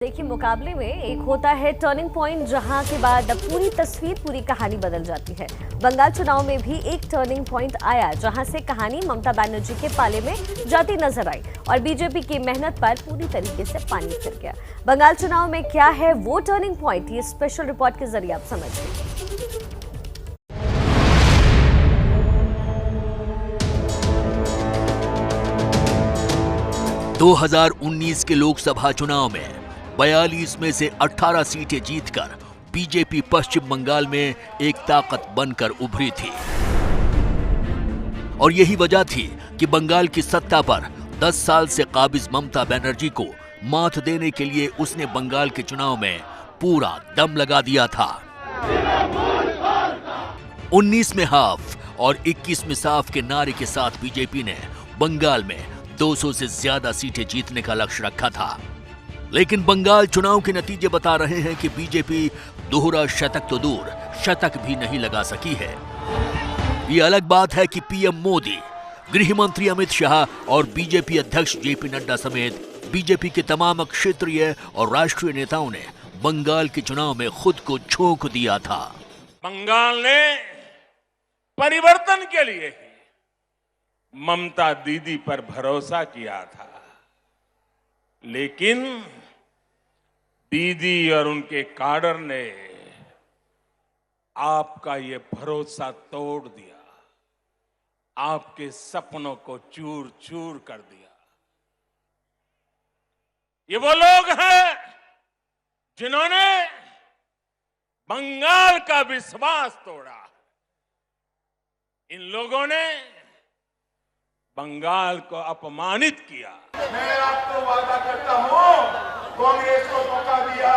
देखिए, मुकाबले में एक होता है टर्निंग पॉइंट, जहां के बाद पूरी तस्वीर, पूरी कहानी बदल जाती है। बंगाल चुनाव में भी एक टर्निंग पॉइंट आया, जहां से कहानी ममता बनर्जी के पाले में जाती नजर आई और बीजेपी की मेहनत पर पूरी तरीके से पानी फिर गया। बंगाल चुनाव में क्या है वो टर्निंग पॉइंट, ये स्पेशल रिपोर्ट के जरिए आप समझिए। 2019 के लोकसभा चुनाव में 42 में से 18 सीटें जीतकर बीजेपी पश्चिम बंगाल में एक ताकत बनकर उभरी थी। और यही वजह थी कि बंगाल की सत्ता पर 10 साल से काबिज ममता बनर्जी को मात देने के लिए उसने बंगाल के चुनाव में पूरा दम लगा दिया था। 19 में हाफ और 21 में साफ के नारे के साथ बीजेपी ने बंगाल में 200 से ज्यादा सीटें जीतने का लक्ष्य रखा था। लेकिन बंगाल चुनाव के नतीजे बता रहे हैं कि बीजेपी दोहरा शतक तो दूर, शतक भी नहीं लगा सकी है। ये अलग बात है कि पीएम मोदी, गृह मंत्री अमित शाह और बीजेपी अध्यक्ष जेपी नड्डा समेत बीजेपी के तमाम क्षेत्रीय और राष्ट्रीय नेताओं ने बंगाल के चुनाव में खुद को झोंक दिया था। बंगाल ने परिवर्तन के लिए ममता दीदी पर भरोसा किया था, लेकिन दीदी और उनके काडर ने आपका ये भरोसा तोड़ दिया, आपके सपनों को चूर चूर कर दिया। ये वो लोग हैं जिन्होंने बंगाल का विश्वास तोड़ा। इन लोगों ने बंगाल को अपमानित किया। मैं आपको वादा करता हूं, कांग्रेस को मौका दिया,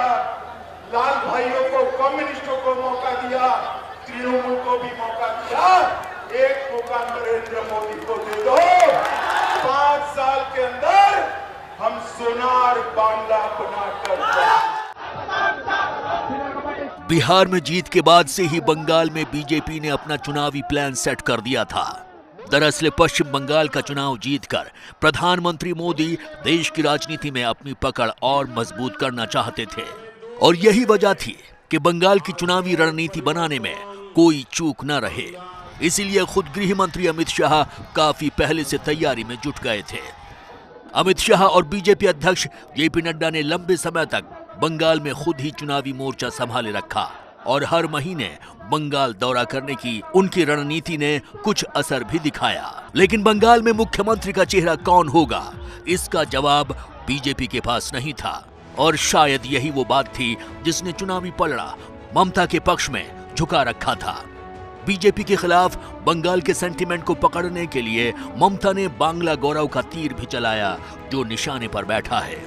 लाल भाइयों को, कम्युनिस्टों को मौका दिया, तृणमूल को भी मौका दिया। एक मौका नरेंद्र मोदी को दे दो। 5 साल के अंदर हम सोनार बांग्ला बनाकर। बिहार में जीत के बाद से ही बंगाल में बीजेपी ने अपना चुनावी प्लान सेट कर दिया था। दरअसल पश्चिम बंगाल का चुनाव जीतकर प्रधानमंत्री मोदी देश की राजनीति में अपनी पकड़ और मजबूत करना चाहते थे। और यही वजह थी कि बंगाल की चुनावी रणनीति बनाने में कोई चूक न रहे। इसीलिए खुद गृह मंत्री अमित शाह काफी पहले से तैयारी में जुट गए थे। अमित शाह और बीजेपी अध्यक्ष जेपी नड्डा ने लंबे समय तक बंगाल में खुद ही चुनावी मोर्चा संभाले रखा और हर महीने बंगाल दौरा करने की उनकी रणनीति ने कुछ असर भी दिखाया। लेकिन बंगाल में मुख्यमंत्री का चेहरा कौन होगा, इसका जवाब बीजेपी के पास नहीं था। और शायद यही वो बात थी जिसने चुनावी पलड़ा ममता के पक्ष में झुका रखा था। बीजेपी के खिलाफ बंगाल के सेंटीमेंट को पकड़ने के लिए ममता ने बांग्ला गौरव का तीर भी चलाया, जो निशाने पर बैठा है।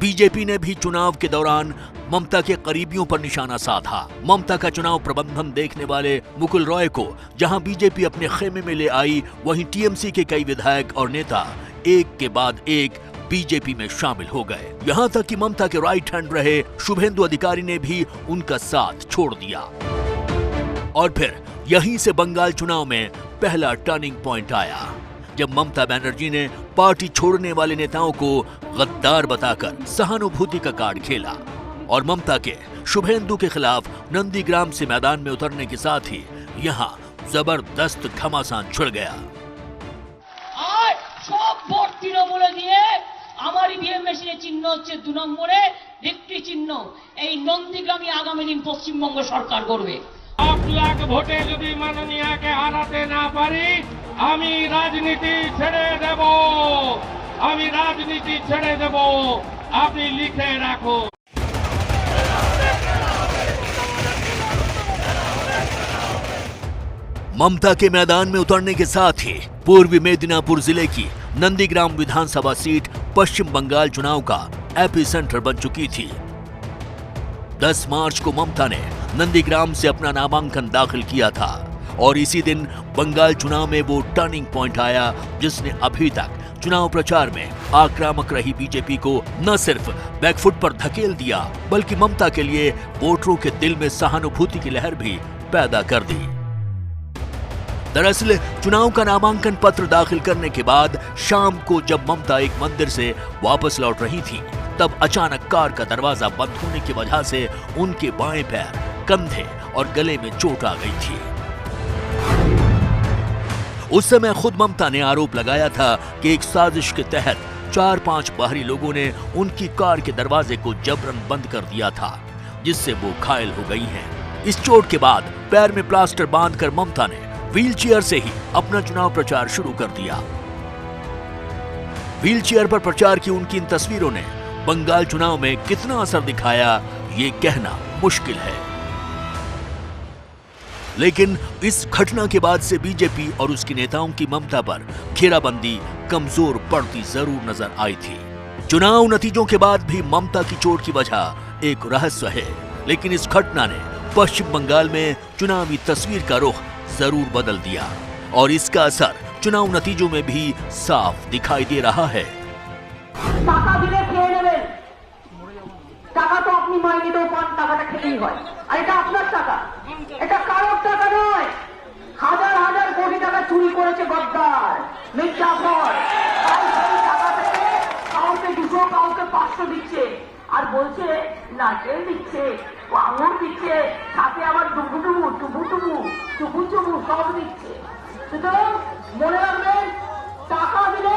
बीजेपी ने भी चुनाव के दौरान ममता के करीबियों पर निशाना साधा। ममता का चुनाव प्रबंधन देखने वाले मुकुल रॉय को जहां बीजेपी अपने खेमे में ले आई, वहीं टीएमसी के कई विधायक और नेता एक के बाद एक बीजेपी में शामिल हो गए। यहां तक कि ममता के राइट हैंड रहे शुभेंदु अधिकारी ने भी उनका साथ छोड़ दिया। और फिर यहीं से बंगाल चुनाव में पहला टर्निंग पॉइंट आया, जब ममता बनर्जी ने पार्टी छोड़ने वाले नेताओं को गद्दार बताकर सहानुभूति का कार्ड खेला और ममता के शुभेंदु के खिलाफ नंदीग्राम से मैदान में उतरने के साथ ही यहाँ जबरदस्त घमासान छिड़ गया। আর সব ভোট তৃণমূলে দিয়ে আমার ইভিএম মেশিনের চিহ্ন হচ্ছে 2 নম্বরে ভিক্টরি চিহ্ন। এই নন্দীগ্রামে আগামী দিন পশ্চিমবঙ্গ সরকার করবে। 8 লাখ ভোটে যদি মাননীয়াকে হারাতে না পারি, আমি রাজনীতি ছেড়ে দেব, আমি রাজনীতি ছেড়ে দেব, আপনি লিখে রাখুন। ममता के मैदान में उतरने के साथ ही पूर्वी मेदिनीपुर जिले की नंदीग्राम विधानसभा सीट पश्चिम बंगाल चुनाव का एपिसेंटर बन चुकी थी। 10 मार्च को ममता ने नंदीग्राम से अपना नामांकन दाखिल किया था और इसी दिन बंगाल चुनाव में वो टर्निंग पॉइंट आया, जिसने अभी तक चुनाव प्रचार में आक्रामक रही बीजेपी को न सिर्फ बैकफुट पर धकेल दिया, बल्कि ममता के लिए वोटरों के दिल में सहानुभूति की लहर भी पैदा कर दी। दरअसल चुनाव का नामांकन पत्र दाखिल करने के बाद शाम को जब ममता एक मंदिर से वापस लौट रही थी, तब अचानक कार का दरवाजा बंद होने की वजह से उनके बाएं पैर, कंधे और गले में चोट आ गई थी। उस समय खुद ममता ने आरोप लगाया था कि एक साजिश के तहत 4-5 बाहरी लोगों ने उनकी कार के दरवाजे को जबरन बंद कर दिया था, जिससे वो घायल हो गई हैं। इस चोट के बाद पैर में प्लास्टर बांधकर ममता ने व्हीलचेयर से ही अपना चुनाव प्रचार शुरू कर दिया। व्हीलचेयर पर प्रचार की उनकी इन तस्वीरों ने बंगाल चुनाव में कितना असर दिखाया, ये कहना मुश्किल है। लेकिन इस घटना के बाद से बीजेपी और उसके नेताओं की ममता पर घेराबंदी कमजोर पड़ती जरूर नजर आई थी। चुनाव नतीजों के बाद भी ममता की चोट की वजह एक रहस्य है, लेकिन इस घटना ने पश्चिम बंगाल में चुनावी तस्वीर का रुख जरूर बदल दिया और इसका असर चुनाव नतीजों में भी साफ दिखाई दे रहा है। টাকা দিলে খেয়ে নেবেন, টাকা তো আপনি মাইনে তো পান, টাকাটা খেতেই হয়, আর এটা আপনার টাকা, এটা কারোর টাকা নয়। হাজার হাজার কোটি টাকা চুরি করেছে গদ্দার মির্জাফর, তাই সেই টাকা থেকে কাউকে 200 কাউকে 500 দিচ্ছে আর বলছে নারকেল দিচ্ছে, আঙুর দিচ্ছে, সাথে আবার ডুবুডুবু টুবুটুবু চুবুচুবু সব দিচ্ছে। সুতরাং মনে রাখবেন, টাকা দিলে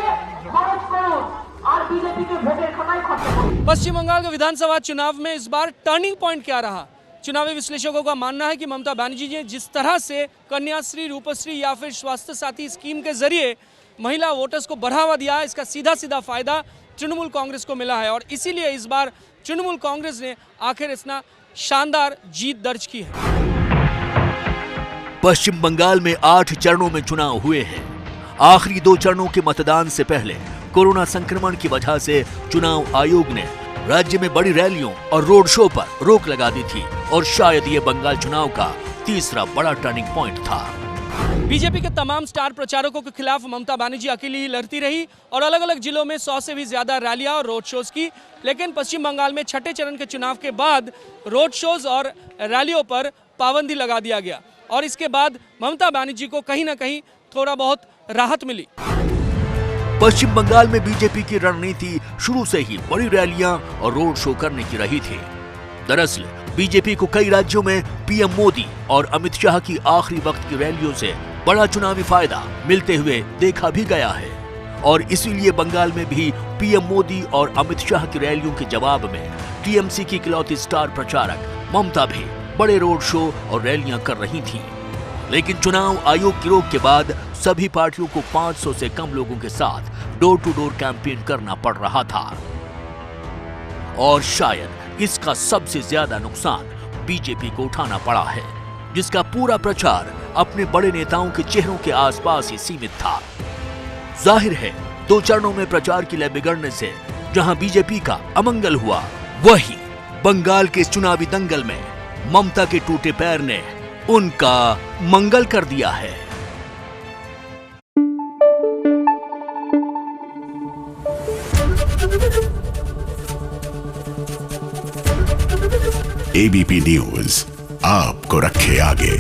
খরচ করুন और बीजेपी के वोटर खताएं खर्च करें। पश्चिम बंगाल के विधानसभा चुनाव में इस बार टर्निंग पॉइंट क्या रहा? चुनावी विश्लेषकों का मानना है कि ममता बनर्जी ने जिस तरह से कन्याश्री, रूपश्री या फिर स्वास्थ्य साथी स्कीम के जरिए महिला वोटर्स को बढ़ावा दिया है, इसका सीधा सीधा फायदा तृणमूल कांग्रेस को मिला है और इसीलिए इस बार तृणमूल कांग्रेस ने आखिर इतना शानदार जीत दर्ज की है। पश्चिम बंगाल में 8 चरणों में चुनाव हुए हैं। आखिरी 2 चरणों के मतदान से पहले कोरोना संक्रमण की वजह से चुनाव आयोग ने राज्य में बड़ी रैलियों और रोड शो पर रोक लगा दी थी और शायद ये बंगाल चुनाव का तीसरा बड़ा टर्निंग पॉइंट था। बीजेपी के तमाम स्टार प्रचारकों के खिलाफ ममता बनर्जी अकेली ही लड़ती रही और अलग अलग जिलों में 100 से भी ज्यादा रैलियां और रोड शोज की, लेकिन पश्चिम बंगाल में छठे चरण के चुनाव के बाद रोड शोज और रैलियों पर पाबंदी लगा दिया गया और इसके बाद ममता बनर्जी को कहीं ना कहीं थोड़ा बहुत राहत मिली। पश्चिम बंगाल में बीजेपी की रणनीति शुरू से ही बड़ी रैलियां और रोड शो करने की रही थी। दरअसल बीजेपी को कई राज्यों में पीएम मोदी और अमित शाह की आखिरी वक्त की रैलियों से बड़ा चुनावी फायदा मिलते हुए देखा भी गया है और इसीलिए बंगाल में भी पीएम मोदी और अमित शाह की रैलियों के जवाब में टीएमसी की इकलौती स्टार प्रचारक ममता भी बड़े रोड शो और रैलियां कर रही थी। लेकिन चुनाव आयोग की रोक के बाद सभी पार्टियों को 500 से कम लोगों के साथ डोर टू डोर कैंपेन करना पड़ रहा था और शायद इसका सबसे ज्यादा नुकसान बीजेपी को उठाना पड़ा है, जिसका पूरा प्रचार अपने बड़े नेताओं के चेहरों के आसपास ही सीमित था। जाहिर है 2 चरणों में प्रचार की लय बिगड़ने से जहां बीजेपी का अमंगल हुआ, वहीं बंगाल के इस चुनावी दंगल में ममता के टूटे पैर ने उनका मंगल कर दिया है। एबीपी न्यूज आपको रखे आगे।